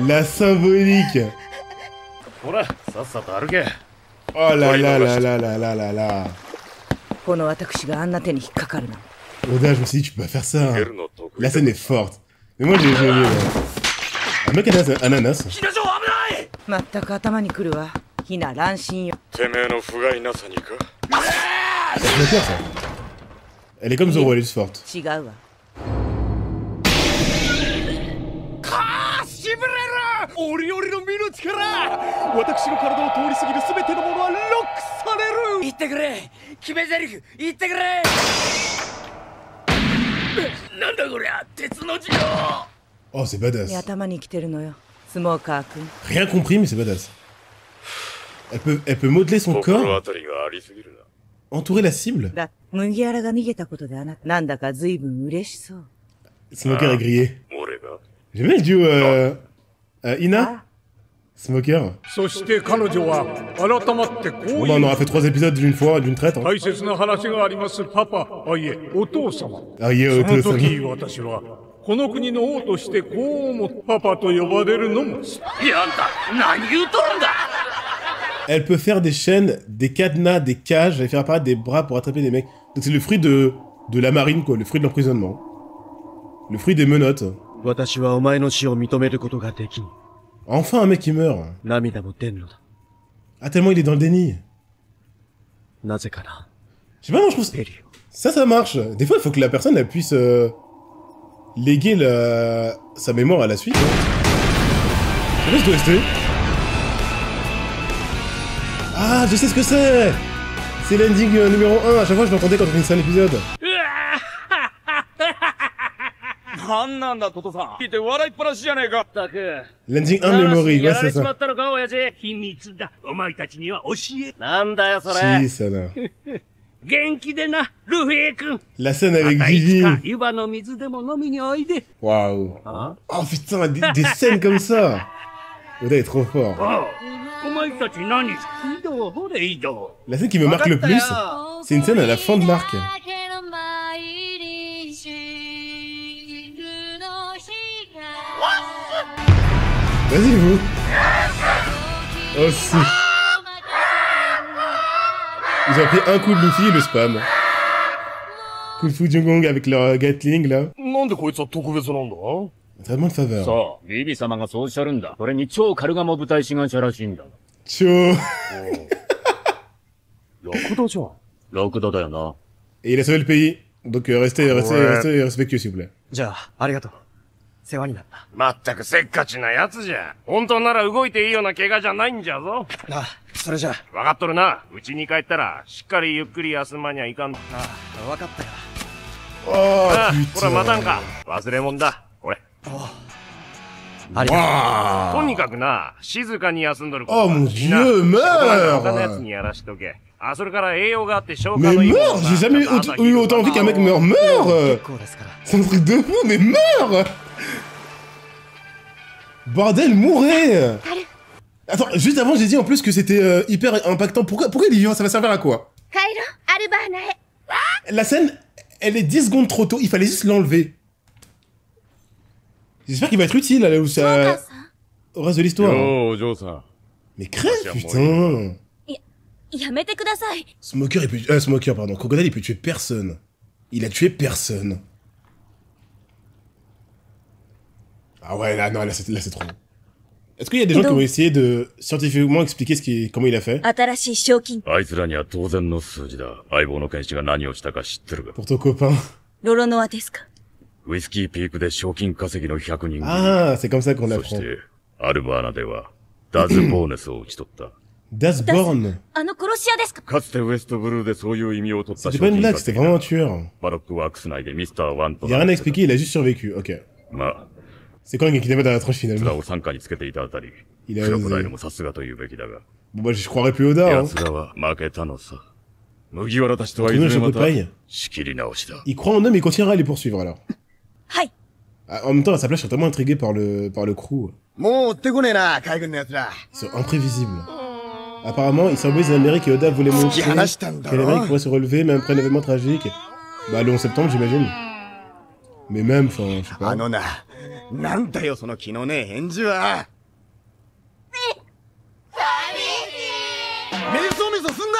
La symbolique. Oh là là là là là là là là là. Oda, je me suis dit, tu peux pas faire ça. La scène est forte. Mais moi, j'ai aimé. Un mec ananas. C'est clair, ça. Elle est comme Zoro, elle est juste forte. Oh, c'est badass. Rien compris, mais c'est badass. Elle peut modeler son corps. Entourer la cible. Smoker est grillé. J'aime bien le duo Ina Smoker. Bon bah on aura fait 3 épisodes d'une fois, d'une traite. Hein. Elle peut faire des chaînes, des cadenas, des cages, elle fait apparaître des bras pour attraper des mecs. Donc c'est le fruit de la marine, quoi, le fruit de l'emprisonnement. Le fruit des menottes. Enfin un mec qui meurt. Ah tellement il est dans le déni. Je sais pas, non, je trouve ça marche. Des fois il faut que la personne elle puisse léguer sa mémoire à la suite. Je sais pas ce que c'est. Ah, je sais ce que c'est. C'est l'ending numéro 1, à chaque fois je l'entendais quand on finissait un épisode. L'ending 1 memory, ouais c'est ça. Si, ça là. La scène avec Vivi. Waouh. Oh putain, des scènes comme ça. Oda est trop fort. La scène qui me marque le plus, c'est une scène à la fin de l'arc. Vas-y vous. Oh si. Ils ont pris un coup de Luffy et le spam. Coup de Fujigong avec leur Gatling là. Un traitement de faveur. Cho. Et il a sauvé le pays. Donc restez respectueux s'il vous plaît. Oh putain. Oh mon dieu, meurs! Mais meurs! J'ai jamais eu autant envie qu'un mec meurt. C'est un truc de fou, mais meurs! Bordel, mourrez! Attends, juste avant j'ai dit en plus que c'était hyper impactant. Pourquoi il est vivant? Ça va servir à quoi? La scène, elle est 10 secondes trop tôt, il fallait juste l'enlever. J'espère qu'il va être utile là où ça... au reste de l'histoire. Mais crève, putain. Smoker, pardon. Crocodile, il peut tuer personne. Il a tué personne. Ah ouais, là c'est trop. Est-ce qu'il y a des gens qui ont essayé de scientifiquement expliquer comment il a fait? Pour ton copain. Ah, c'est comme ça qu'on apprend. Dazborn. C'était pas une blague, c'était vraiment un tueur. Il y a rien à expliquer, il a juste survécu, ok. C'est quand il était dans la tranche finalement. Il a osé. Bon bah je croirais plus Oda, hein. Retourner au chapeau de paille. Il croit en eux mais il continuera à les poursuivre alors. En même temps, à sa place, je suis tellement intrigué par le crew. Ils sont imprévisibles. Apparemment, ils symbolisent l'Amérique et Oda voulait montrer que l'Amérique pourrait se relever même après un événement tragique. Bah le 11 septembre, j'imagine. Mais même, enfin, je sais pas. なんだよその気のねえ返事は。メソメソすんな。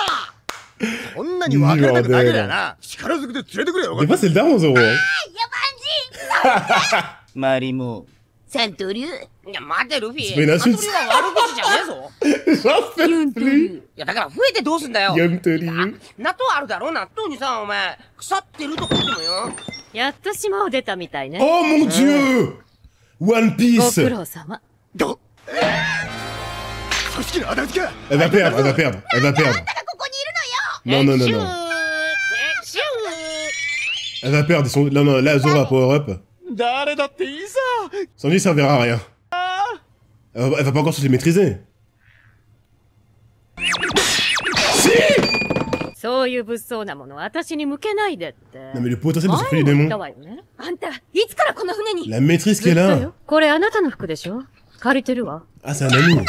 そんなに別れたくないからな。力ずくで連れてくれよ。Des fois, c'est le daron, Zoro. Marimo. Santoryu? いや、待て、ルフィ。スペインサントリーは悪口じゃねえぞ。J'en sais plus. いや、だから増えてどうすんだよ。 Yontoriu. 納豆あるだろ、納豆にさ、お前、腐ってるとか言ってもよ。やっと島を出たみたいね。 Oh mon dieu! One ご Piece! 苦労様。組織の仇討ちか。 Elle va perdre, elle va perdre, elle va perdre. ここにいるのよ Non, non, non, non. Elle va perdre. Non, non, là, Zoro va power up. 誰だっていいさ。 Sanji servira à rien. Elle va pas encore se les maîtriser. そういう物騒なもの私に向けないでって。 Non, mais le potentiel de ce fruit des démons. わよね。あんた、いつからこの船に La maîtrise qu'elle a. これあなたの服でしょ借りてるわ。 Ah, c'est un ami.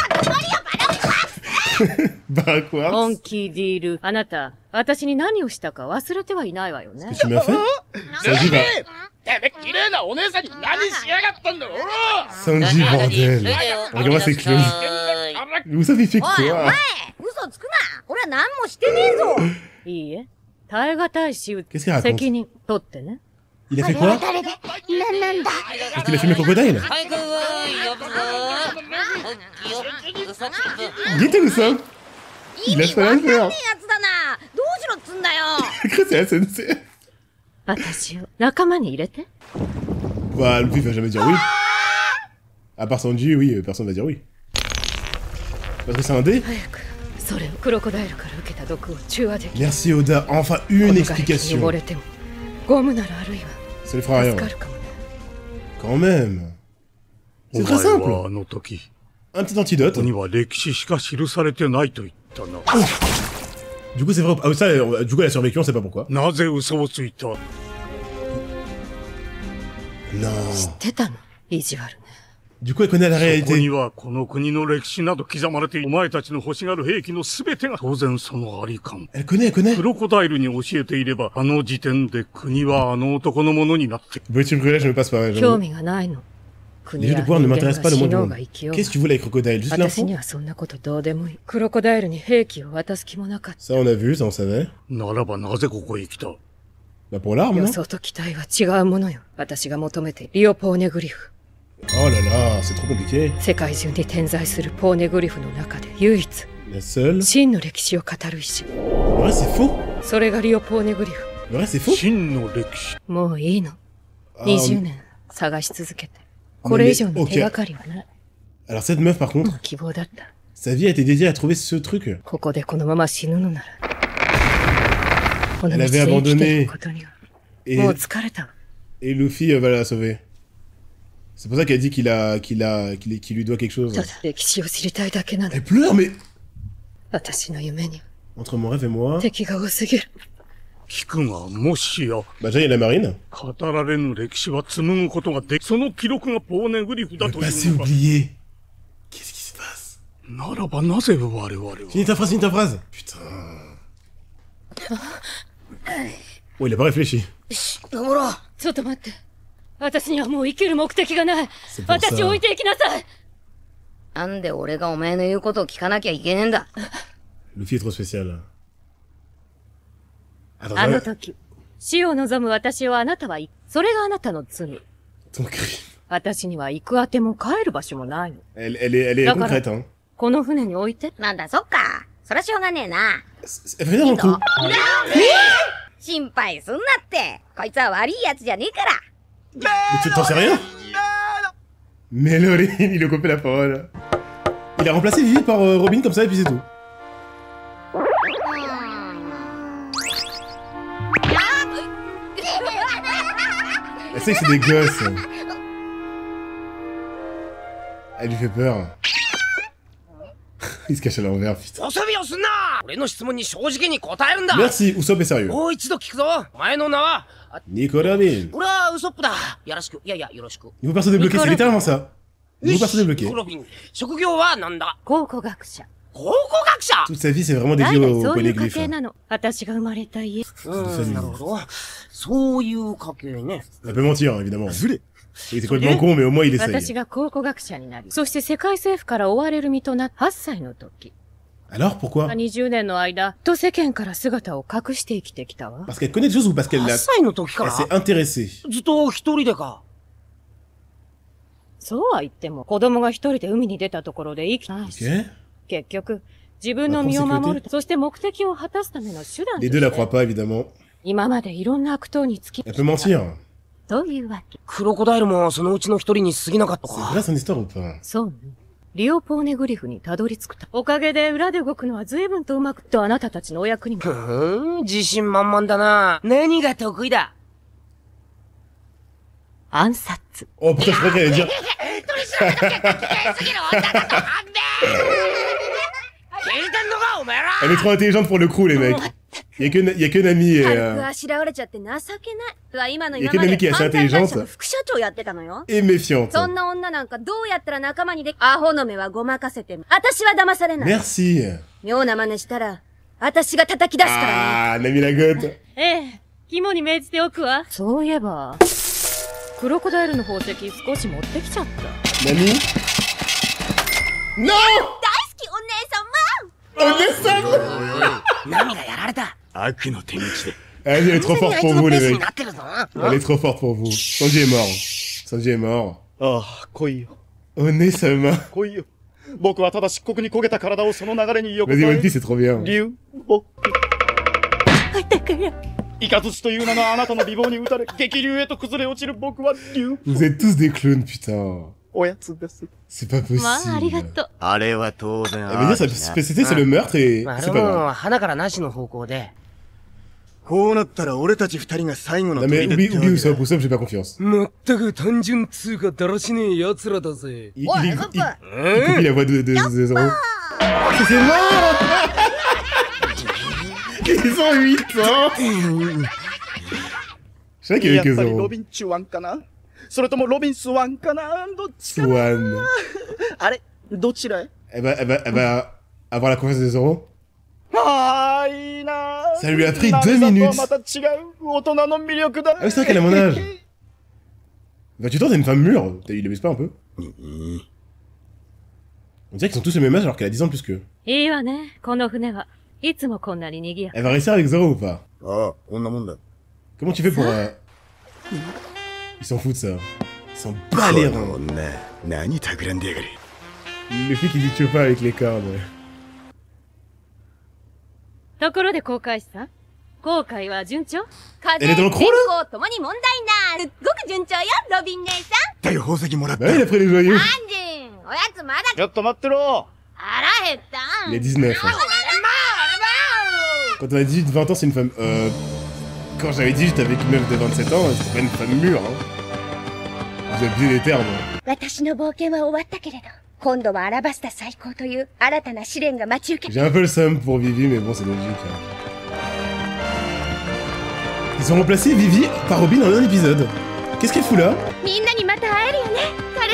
Baraquart. 本気ディール。あなた、私に何をしたか忘れてはいないわよね。 Tu m'as fait? Sanji va. てめえ綺麗なお姉さんに何しやがったんだろ。 Sanji, bordel. Regarde-moi ces clowns. Vous avez fait おい、お quoi? 前嘘つくな俺は何もしてねえぞいいえ、耐え難い仕打 Qu'est-ce qu'elle raconte? 責任取ってね。 Il a fait quoi? 誰でなんだ Est-ce qu'il a filmé Crocodile? はい、くー、よぶぞー。 Il était où ça? Il a fait l'affaire. やつだなどうしろっつんだよ C'est la sensei. 私を仲間に入れて Bah, Luffy va jamais dire oui. À part Sanji, oui, personne va dire oui. Parce que c'est un dé? 早くそれをクロコダイルから受けた毒を中和できる Merci Oda, enfin une explication. 汚れてもゴムならあるいは Ça lui fera rien. 助かるかもね Quand même. C'est très あ simple. の時、 Un petit antidote. ここには歴史しか記されてないと言ったな。 Du coup, c'est vrai. Ah, ça, du coup, elle a survécu, on sait pas pourquoi. なぜ嘘をついた。 Non. 知ってたの意地悪ね Du coup, elle connaît la ここに réalité. はこの国の歴史など刻まれている。お前たちの欲しがる兵器の全てが当然そのありかん。 Elle connaît, elle connaît. クロコダイルに教えていれば、あの時点で国はあの男のものになって。 Petit brûlé, je me passe pas. 興味がないの Les jeux de pouvoir ne m'intéressent pas le moins du monde. が生きよう Qu'est-ce que tu voulais avec Crocodile? Juste 私 l'info? にはそんなことどうでもいいクロコダイルに兵器を渡す気もなかっ Ça, on a vu, ça, on savait. ならばなぜここへ来た。 Bah, pour l'arme, た予 non? 想と期待は違うものよ私が求めているリオポーネグリフ Oh là là, c'est trop compliqué. 世界中に点在するポーネグリフの中で唯一 La seule. 真の歴史を語る石 Le reste, c'est faux. それがリオポーネグリフ Le reste, c'est faux. 真の歴史。もういいの Ah, 20年探し続けてこれ以上の手がかりはない Alors, cette meuf, par も contre, う希望だった sa vie a été dédiée à trouver ce truc. ここでこのまま死ぬのならこの Elle 道 avait で生きてい abandonné. くことには Et, もう疲れたわ et Luffy va la sauver. C'est pour ça qu'elle dit qu'il lui doit quelque chose. ただ歴史を知りたいだけなの Elle pleure, mais 私の夢には entre mon rêve et moi. 敵が多すぎる聞くが、もしや、 Bah, déjà, il y a la marine. 語られぬ歴史は紡ぐことができ、その記録がポーネグリフだ Le と passé いうのか。 oublié. Qu'est-ce qui se passe? ならばなぜ我々は。 Finis ta phrase, finis ta phrase. Putain. Oh, il a pas réfléchi. 登ろう。ちょっと待って私にはもう生きる目的がない C'est pour ça. 私を置いていきなさいなんで俺がお前の言うことを聞かなきゃいけねえんだ。 Luffy est trop spécial. Attends, あの j'arrête. 時死を望む私をあなたはそれがあなたの罪 Ton cri. 私には行くあても帰る場所もないの Elle est D'accord. concrète, hein. この船に置いてなんだ、そっか。そりゃしょうがねえな。 Elle fait bien dans le coup. 心配すんなって。こいつは悪いやつじゃねえから。 Mais tu t'en sais rien? Méloline, il lui a coupé la parole. Il a remplacé Vivi par Robin comme ça et puis c'est tout. Elle sait que c'est des gosses. Elle lui fait peur. Il se cache à l'envers, putain. おせびをすんな。俺の質問に正直に答えるんだ。 Merci, Usopp est sérieux. もう一度聞くぞ。お前の名は。Nico Robin. 俺はウソップだ。よろしく。いやいや、よろしく。 Nouveau perso débloqué, c'est littéralement ça. Nouveau perso débloqué. コロビン。職業はなんだ。考古学者 Toute sa vie, c'est vraiment dédié au poneglyph. 私が生まれた家。なるほど。そういう家系ね。Elle peut mentir, évidemment. Il était complètement con, mais au moins il 私 essaye. が考古学者になり、そして世界政府から追われる身となった8歳の時。 Alors, pourquoi? 20年の間、と世間から姿を隠して生きてきたわ。 Parce qu'elle connaît des choses ou parce qu'elle 8 l'a... 歳の時か Elle ら s'est intéressée. ずっと一人でか。そうは言っても、子供が一人で海に出たところで生きないし。 Ok? 結局、自分の身を守る、そして目的を果たすための手段と Les し deux la て croient pas, évidemment. 今までいろんな悪党につき、 Elle peut mentir. というわけ。クロコダイルもそのうちの一人に過ぎなかった C'est か。 vrai son histoire ou pas? そうね。リオポーネグリフにたどり着くと。おかげで裏で動くのは随分とうまくとあなたたちのお役にも。自信満々だな。何が得意だ？暗殺。 Oh putain, je crois qu'elle allait dire... 聞いてんのかお前ら。 Elle est trop intelligente pour le crew, les mecs. Y a que Nami et... 軽くあしらわれちゃって情けない。は今の今ま Il y a que Nami で qui est assez 犯罪会 intelligente 社の副社長やってたのよ。 et méfiante. そんな女なんかどうやったら仲間にでき、アホの目はごまかせても、私は騙されない。 Merci. 妙な真似したら、私が叩き出すからね。 Ah, Nami la gote. ええ、肝に銘じておくわ。そういえば、クロコダイルの宝石少し持ってきちゃった。 Nami? Non! 大好きお姉様 On descend! 何がやられた？悪の手口で。 Elle est trop forte pour vous, les に mecs. なってるぞ。 Elle est trop forte pour vous. Sanji est mort. Sanji est mort. ああ、来いよ。 Onesama. 来いよ。僕はただ漆黒に焦げた体をその流れに横た Vas-y, One え、 Piece, c'est trop bien. 竜、僕。イカズチという名のあなたの美貌に打たれ、激流へと崩れ落ちる僕は竜。 Vous êtes tous des clowns, putain. おやつです。 C'est pas possible. まあ、ありがとう。あれは当然 Elle veut dire, c'était c'est le meurtre et まあ、 c'est で pas grave. も、花からなしの方向で。こうなったら俺たち二人が最後の Non mais 砦 oublie, ってわ oublie け Usopp, だ。 Usopp, j'ai pas confiance. まったく単純つうかだらしねえ奴らだぜ。 Il, お il, い、 il, ゴップ il copie la voix de Zoro. C'est mort! Ils ont 8 ans! Je savais qu'il y や avait っ que ぱりロ Zoro. ビンチュワンかな、それともロビンスワンかな、どっちかな。 Swan. あれ、どちらへ？ Elle va avoir la confiance de Zoro? ああ、いいな。 Ça lui a pris 2涙 minutes. とはまた違う大人の魅力だ。Ah oui, c'est vrai qu'elle a mon âge. 28 ans, c'est une femme mûre. Il abuse pas un peu? On dirait qu'ils sont tous le même âge alors qu'elle a 10 ans de plus qu'eux. いいわね。この船はいつもこんなに賑やか。 Elle va réussir avec Zoro ou pas? ああ、こんなもんだ。 Comment tu fais pour... Ils s'en foutent, ça. Ils s'en bat les こ reins. の女、何企んでやがる。 Le fait qu'ils y tuent pas avec les cordes. ところで航海士さん、航海は順調？風、えでもこれ天候ともに問題ない。すっごく順調よ、ロビン姉さだよ、宝石もらっ Bah た。 oui, il a pris les joyeux. ん。アンジン、おやつまだちょっと待ってろ。腹減ったん。 Il a 19. hein. Quand on a 18, 20 ans, c'est une femme... Quand j'avais 18 avec une meuf de 27 ans, c'était pas une femme mûre, hein. Vous abusez des termes. 私の冒険は終わったけれど、今度はアラバスタ最高という新たな試練が待ち受け。 J'ai un peu le seum pour Vivi, mais bon, c'est logique. Hein. Ils ont remplacé Vivi par Robin en un épisode. Qu'est-ce qu'elle fout là? みんなにまた会えるよね、カル。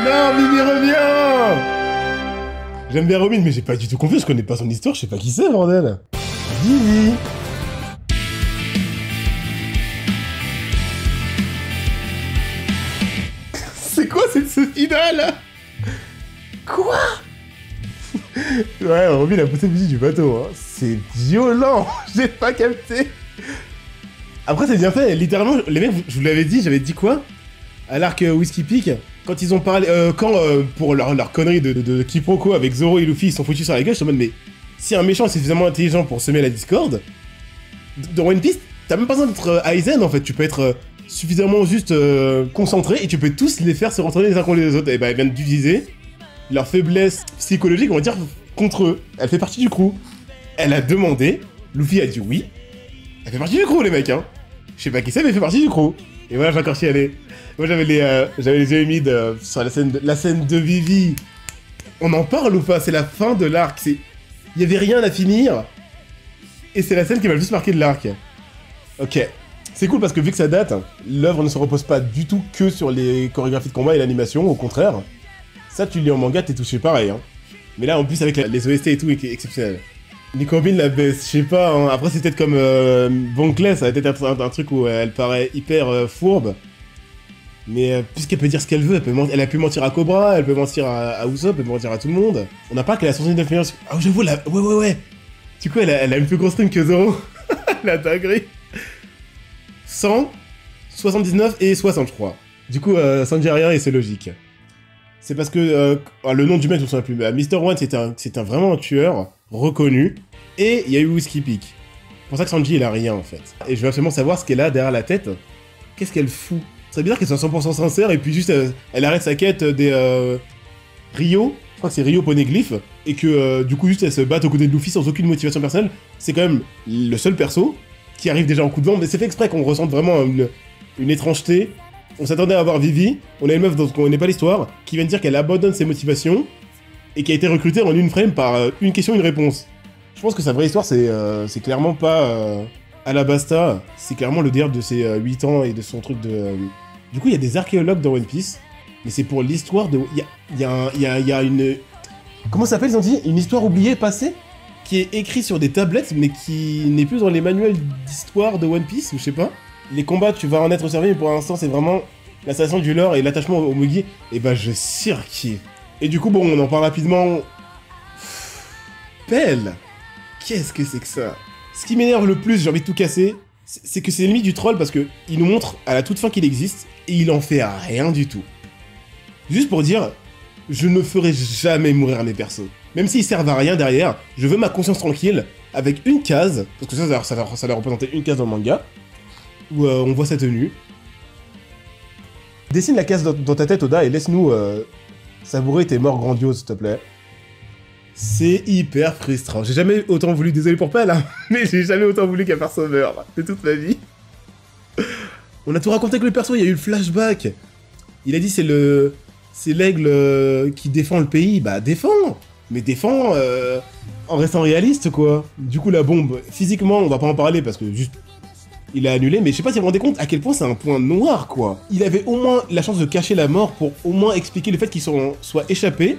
Non, Vivi revient! J'aime bien Robin, mais j'ai pas du tout confiance, je connais pas son histoire, je sais pas qui c'est, bordel. Vivi! C'est quoi ce finale? Quoi? Ouais, Robin a poussé Vivi du bateau, hein. C'est violent! J'ai pas capté! Après, c'est bien fait, littéralement, les mecs, je vous l'avais dit, j'avais dit quoi? À l'arc Whiskey Peak, quand ils ont parlé, pour leur connerie de quiproquo avec Zoro et Luffy, ils sont foutus sur la gueule, je suis en mode, mais si un méchant est suffisamment intelligent pour semer la discorde, dans One Piece, t'as même pas besoin d'être Aizen en fait, tu peux être suffisamment juste concentré et tu peux tous les faire se rentraîner les uns contre les autres. Et bah, elle vient d'utiliser leur faiblesse psychologique, on va dire, contre eux. Elle fait partie du crew. Elle a demandé, Luffy a dit oui. Elle fait partie du crew, les mecs, hein. Je sais pas qui c'est, mais elle fait partie du crew. Et voilà, j'ai encore chialé. Moi, j'avais les yeux humides sur la scène de Vivi. On en parle ou pas? C'est la fin de l'arc. Il y avait rien à finir. Et c'est la scène qui m'a le plus marqué de l'arc. Ok. C'est cool parce que vu que ça date, l'œuvre ne se repose pas du tout que sur les chorégraphies de combat et l'animation, au contraire. Ça, tu lis en manga, t'es touché pareil, hein. Mais là, en plus, avec les OST et tout, exceptionnel. Les combines la baisse, je sais pas, hein. Après, c'est peut-être comme Von Cleef, ça va peut-être être un truc où elle paraît hyper fourbe. Mais puisqu'elle peut dire ce qu'elle veut, elle a pu mentir à Cobra, elle peut mentir à Usopp, elle peut mentir à tout le monde. On n'a pas qu'elle a 169 millions... Ah, j'avoue, ouais. Du coup, elle a une plus grosse stream que Zoro. La dinguerie. 100, 79 et 60, je crois. Du coup, ça ne dit rien et c'est logique. C'est parce que le nom du mec, je me souviens plus. Mr. One, c'est vraiment un tueur reconnu. Et il y a eu Whiskey Peak. C'est pour ça que Sanji, il a rien, en fait. Et je veux absolument savoir ce qu'elle a derrière la tête. Qu'est-ce qu'elle fout? C'est bizarre qu'elle soit 100% sincère et puis juste, elle arrête sa quête des Rio. Je crois que c'est Rio Poneglyph. Et que, du coup, juste, elle se batte aux côtés de Luffy sans aucune motivation personnelle. C'est quand même le seul perso qui arrive déjà en coup de vent. Mais c'est fait exprès qu'on ressente vraiment une étrangeté. On s'attendait à avoir Vivi, on a une meuf dont on connaît pas l'histoire, qui vient de dire qu'elle abandonne ses motivations, et qui a été recrutée en une frame par une question, une réponse. Je pense que sa vraie histoire, c'est clairement pas Alabasta, c'est clairement le diable de ses 8 ans et de son truc de... Du coup, il y a des archéologues dans One Piece, mais c'est pour l'histoire de... Il y a une... Comment ça s'appelle, ils ont dit? Une histoire oubliée, passée, qui est écrite sur des tablettes, mais qui n'est plus dans les manuels d'histoire de One Piece, ou je sais pas. Les combats, tu vas en être servi, mais pour l'instant, c'est vraiment l'installation du lore et l'attachement au Mugi. Et bah, je surkiffe. Et du coup, bon, on en parle rapidement. Pelle! Qu'est-ce que c'est que ça? Ce qui m'énerve le plus, j'ai envie de tout casser, c'est que c'est limite du troll parce que il nous montre à la toute fin qu'il existe et il en fait rien du tout. Juste pour dire, je ne ferai jamais mourir mes persos. Même s'ils servent à rien derrière, je veux ma conscience tranquille avec une case, parce que ça va représenter une case dans le manga, où on voit sa tenue. Dessine la case dans ta tête, Oda, et laisse-nous savourer tes morts grandioses, s'il te plaît. C'est hyper frustrant. J'ai jamais autant voulu, désolé pour Pelle, hein, mais j'ai jamais autant voulu qu'un perso meure de toute ma vie. On a tout raconté avec le perso, il y a eu le flashback. Il a dit c'est l'aigle qui défend le pays. Bah défends, mais défends en restant réaliste, quoi. Du coup, la bombe, physiquement, on va pas en parler parce que juste... Il a annulé, mais je sais pas si vous vous rendez compte à quel point c'est un point noir, quoi. Il avait au moins la chance de cacher la mort pour au moins expliquer le fait qu'ils soient échappés.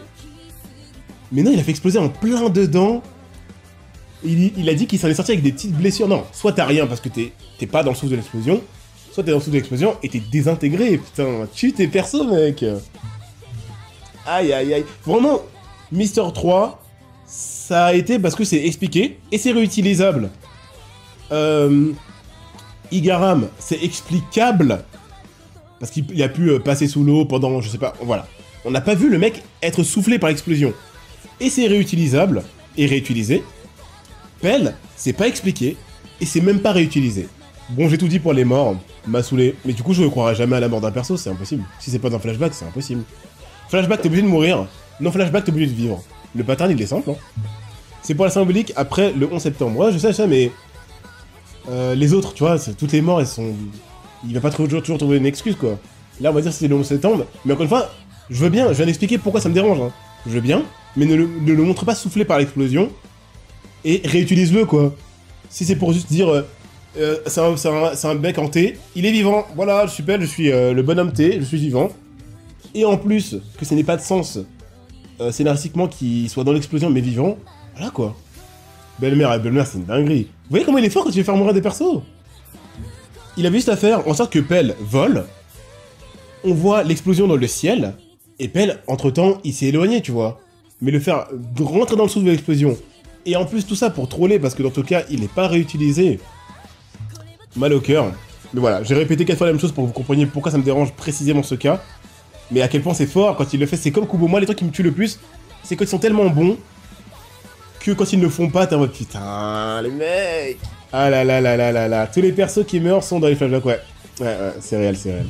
Mais non, il a fait exploser en plein dedans. Il a dit qu'il s'en est sorti avec des petites blessures. Non, soit t'as rien parce que t'es pas dans le souffle de l'explosion, soit t'es dans le souffle de l'explosion et t'es désintégré. Putain, tue tes persos, mec. Aïe, aïe, aïe. Vraiment, Mister 3, ça a été parce que c'est expliqué et c'est réutilisable. Igaram, c'est explicable parce qu'il a pu passer sous l'eau pendant, je sais pas, voilà. On n'a pas vu le mec être soufflé par l'explosion. Et c'est réutilisable et réutilisé. Pelle, c'est pas expliqué et c'est même pas réutilisé. Bon, j'ai tout dit pour les morts, m'a saoulé. Mais du coup, je ne croirais jamais à la mort d'un perso, c'est impossible. Si c'est pas dans flashback, c'est impossible. Flashback, t'es obligé de mourir. Non, flashback, t'es obligé de vivre. Le pattern, il est simple, hein. C'est pour la symbolique après le 11 septembre. Ouais, je sais ça, mais... les autres, tu vois, toutes les morts, elles sont... Il va pas toujours trouver une excuse, quoi. Là, on va dire que c'est le 11 septembre, mais encore une fois, je veux bien, je viens d'expliquer pourquoi ça me dérange, hein. Je veux bien, mais ne le montre pas soufflé par l'explosion, et réutilise-le, quoi. Si c'est pour juste dire, c'est un mec hanté, il est vivant, voilà, je suis Pelle, je suis le bonhomme T, je suis vivant, et en plus, que ça n'ait pas de sens, scénaristiquement, qu'il soit dans l'explosion, mais vivant, voilà, quoi. Belle-mère, c'est une dinguerie. Vous voyez comment il est fort quand il veut faire mourir des persos? Il avait juste à faire en sorte que Pelle vole, on voit l'explosion dans le ciel, et Pelle, entre-temps, il s'est éloigné, tu vois. Mais le faire rentrer dans le souffle de l'explosion, et en plus tout ça pour troller, parce que dans tout cas, il n'est pas réutilisé, mal au cœur. Mais voilà, j'ai répété 4 fois la même chose pour que vous compreniez pourquoi ça me dérange précisément ce cas, mais à quel point c'est fort quand il le fait, c'est comme Kubo. Moi, les trucs qui me tuent le plus, c'est quand ils sont tellement bons, que quand ils ne le font pas, t'es en mode putain, les mecs. Ah là là là là là là. Tous les persos qui meurent sont dans les flashbacks, ouais. Ouais, c'est réel, c'est réel.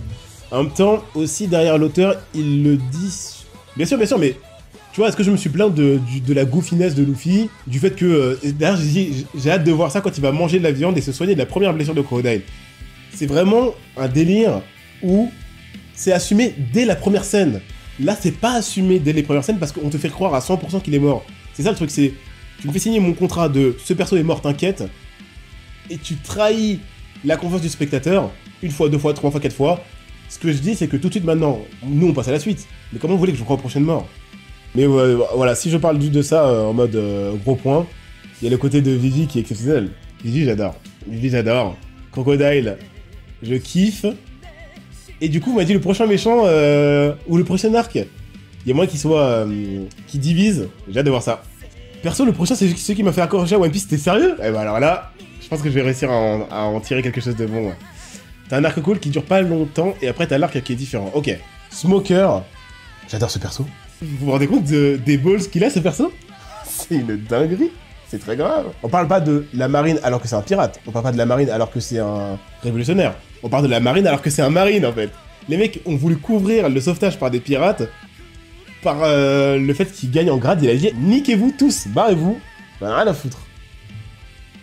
En même temps, aussi derrière l'auteur, il le dit... Bien sûr, mais... Tu vois, est-ce que je me suis plaint de la goofiness de Luffy, du fait que... D'ailleurs, j'ai hâte de voir ça quand il va manger de la viande et se soigner de la première blessure de Crocodile. C'est vraiment un délire où c'est assumé dès la première scène. Là, c'est pas assumé dès les premières scènes parce qu'on te fait croire à 100% qu'il est mort. C'est ça le truc, c'est... Tu me fais signer mon contrat de « ce perso est mort, t'inquiète » et tu trahis la confiance du spectateur, une fois, deux fois, trois fois, quatre fois, Ce que je dis, c'est que tout de suite maintenant, nous on passe à la suite. Mais comment vous voulez que je croie aux prochaines morts? Mais voilà, si je parle juste de ça en mode gros point, il y a le côté de Vivi qui est exceptionnel. Vivi, j'adore. Vivi, j'adore. Crocodile, je kiffe. Et du coup, on m'a dit le prochain méchant ou le prochain arc. Il y a moins qui soit qui divise. J'ai hâte de voir ça. Perso, le prochain, c'est celui qui m'a fait accrocher à One Piece. T'es sérieux? Eh ben alors là, je pense que je vais réussir à en tirer quelque chose de bon. Ouais. T'as un arc cool qui dure pas longtemps et après t'as l'arc qui est différent. Ok. Smoker. J'adore ce perso. Vous vous rendez compte des balls qu'il a, ce perso? C'est une dinguerie. C'est très grave. On parle pas de la marine alors que c'est un pirate. On parle pas de la marine alors que c'est un révolutionnaire. On parle de la marine alors que c'est un marine, en fait. Les mecs ont voulu couvrir le sauvetage par des pirates, par le fait qu'ils gagnent en grade. Il a dit, niquez-vous tous, barrez-vous. Ben, rien à foutre.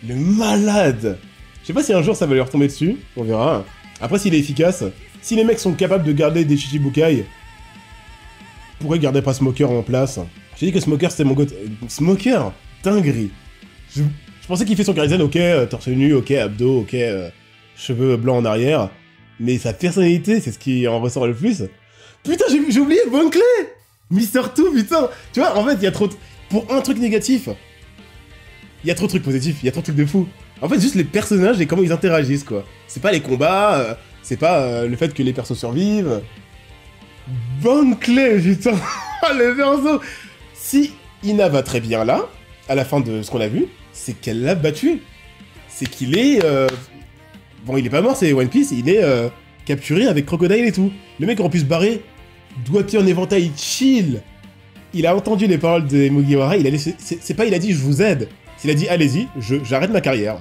Le malade. Je sais pas si un jour ça va lui retomber dessus, on verra. Après, s'il est efficace, si les mecs sont capables de garder des Chichibukai, pourraient garder pas Smoker en place. J'ai dit que Smoker c'était mon goût. Smoker, dinguerie. Je pensais qu'il fait son Kaizen, ok, torse nu, ok, abdos, ok, cheveux blancs en arrière. Mais sa personnalité, c'est ce qui en ressort le plus. Putain, j'ai oublié Bon Clé, Mister Two, putain. Tu vois, en fait, il y a trop... Pour un truc négatif, il y a trop de trucs positifs, il y a trop de trucs de fou. En fait, juste les personnages et comment ils interagissent, quoi. C'est pas les combats, c'est pas le fait que les persos survivent. Bonne clé, putain. Le perso. Si Ina va très bien là, à la fin de ce qu'on a vu, c'est qu'elle l'a battu. C'est qu'il est... Bon, il est pas mort, c'est One Piece, il est capturé avec Crocodile et tout. Le mec aurait pu se barrer, doigté en éventail, chill. Il a entendu les paroles de Mugiwara, il a laissé... C'est pas il a dit « je vous aide ». Il a dit « allez-y, j'arrête ma carrière ».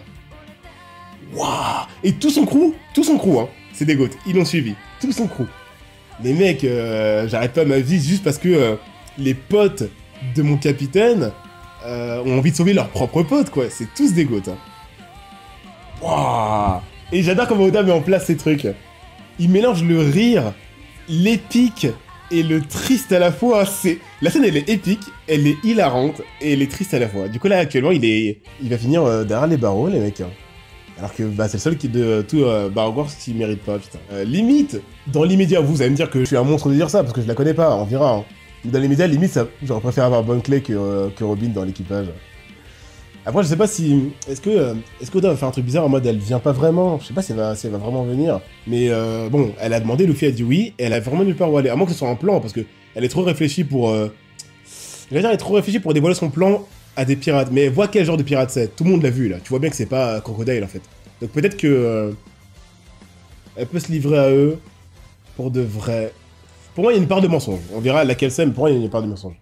Waouh. Et tout son crew, hein, c'est des goats, ils l'ont suivi, tout son crew. Les mecs, j'arrête pas ma vie juste parce que les potes de mon capitaine ont envie de sauver leurs propres potes, quoi. C'est tous des goats, hein. Waouh. Et j'adore comment Oda met en place ces trucs. Il mélange le rire, l'épique et le triste à la fois. La scène, elle est épique, elle est hilarante et elle est triste à la fois. Du coup, là, actuellement, il va finir derrière les barreaux, les mecs. Alors que bah, c'est le seul qui de tout Baragors qui mérite pas, putain. Limite, dans l'immédiat, vous allez me dire que je suis un monstre de dire ça, parce que je la connais pas, on verra. Hein. Mais dans l'immédiat, limite, j'aurais préféré avoir Bon Clé que Robin dans l'équipage. Après, je sais pas si... Est-ce que Oda va faire un truc bizarre en mode elle vient pas vraiment? Je sais pas si elle va vraiment venir. Mais bon, elle a demandé, Luffy a dit oui, et elle a vraiment nulle part où aller. À moins que ce soit un plan, parce que elle est trop réfléchie pour... Je vais dire, elle est trop réfléchie pour dévoiler son plan à des pirates. Mais vois quel genre de pirate c'est. Tout le monde l'a vu, là. Tu vois bien que c'est pas Crocodile, en fait. Donc peut-être que... elle peut se livrer à eux pour de vrai. Pour moi, il y a une part de mensonge. On verra laquelle c'est, mais pour moi, il y a une part de mensonge.